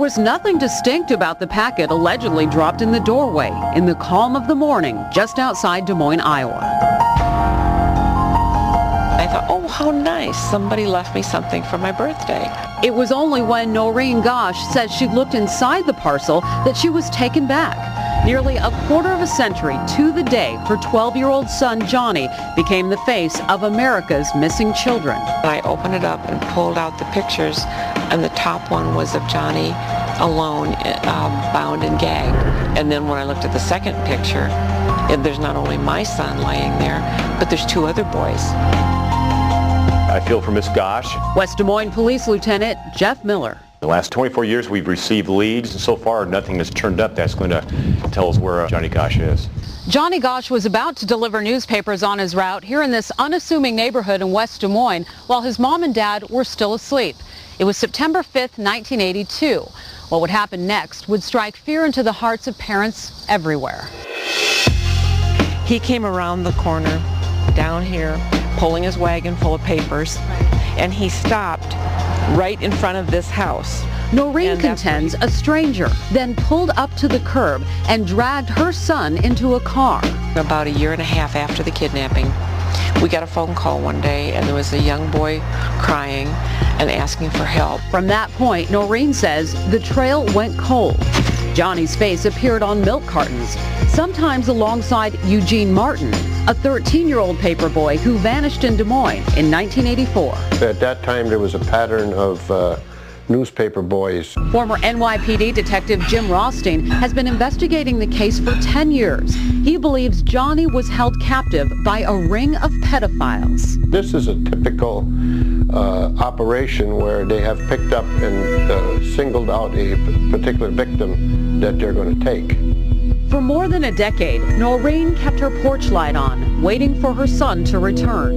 was nothing distinct about the packet allegedly dropped in the doorway in the calm of the morning just outside Des Moines, Iowa. I thought, oh, how nice. Somebody left me something for my birthday. It was only when Noreen Gosch says she looked inside the parcel that she was taken back. Nearly a quarter of a century to the day, her 12-year-old son, Johnny, became the face of America's missing children. I opened it up and pulled out the pictures, and the top one was of Johnny alone, bound and gagged. And then when I looked at the second picture, there's not only my son laying there, but there's two other boys. I feel for Miss Gosch. West Des Moines Police Lieutenant Jeff Miller. The last 24 years we've received leads, and so far nothing has turned up that's going to tell us where Johnny Gosch is. Johnny Gosch was about to deliver newspapers on his route here in this unassuming neighborhood in West Des Moines while his mom and dad were still asleep. It was September 5th, 1982. What would happen next would strike fear into the hearts of parents everywhere. He came around the corner down here pulling his wagon full of papers, and he stopped right in front of this house. Noreen contends a stranger then pulled up to the curb and dragged her son into a car. About a year and a half after the kidnapping, we got a phone call one day, and there was a young boy crying and asking for help. From that point, Noreen says the trail went cold. Johnny's face appeared on milk cartons, sometimes alongside Eugene Martin, a 13-year-old paper boy who vanished in Des Moines in 1984. At that time, there was a pattern of newspaper boys. Former NYPD Detective Jim Rothstein has been investigating the case for 10 years. He believes Johnny was held captive by a ring of pedophiles. This is a typical operation where they have picked up and singled out a particular victim that they're going to take. For more than a decade, Noreen kept her porch light on, waiting for her son to return.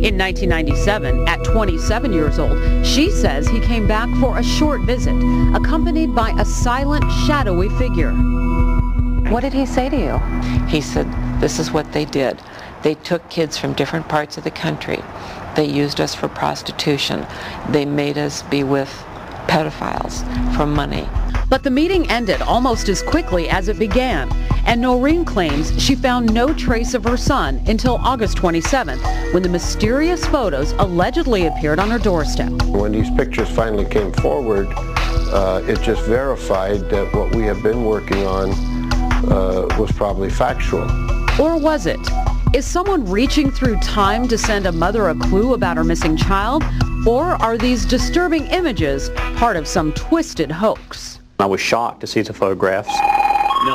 In 1997, at 27 years old, she says he came back for a short visit, accompanied by a silent, shadowy figure. What did he say to you? He said, this is what they did. They took kids from different parts of the country. They used us for prostitution. They made us be with pedophiles for money. But the meeting ended almost as quickly as it began, and Noreen claims she found no trace of her son until August 27th, when the mysterious photos allegedly appeared on her doorstep. When these pictures finally came forward, it just verified that what we have been working on was probably factual. Or was it? Is someone reaching through time to send a mother a clue about her missing child? Or are these disturbing images part of some twisted hoax? I was shocked to see the photographs.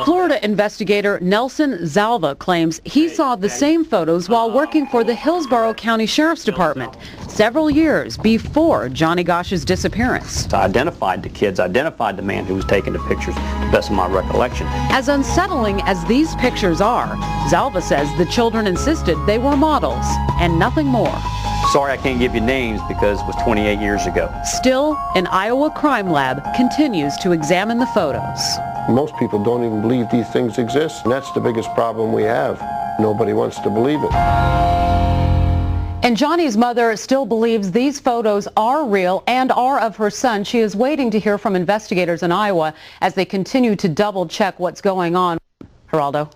Florida investigator Nelson Zalva claims he saw the same photos while working for the Hillsborough County Sheriff's Department several years before Johnny Gosch's disappearance. I identified the kids, identified the man who was taking the pictures, to the best of my recollection. As unsettling as these pictures are, Zalva says the children insisted they were models and nothing more. Sorry I can't give you names because it was 28 years ago. Still, an Iowa crime lab continues to examine the photos. Most people don't even believe these things exist, and that's the biggest problem we have. Nobody wants to believe it. And Johnny's mother still believes these photos are real and are of her son. She is waiting to hear from investigators in Iowa as they continue to double check what's going on. Geraldo.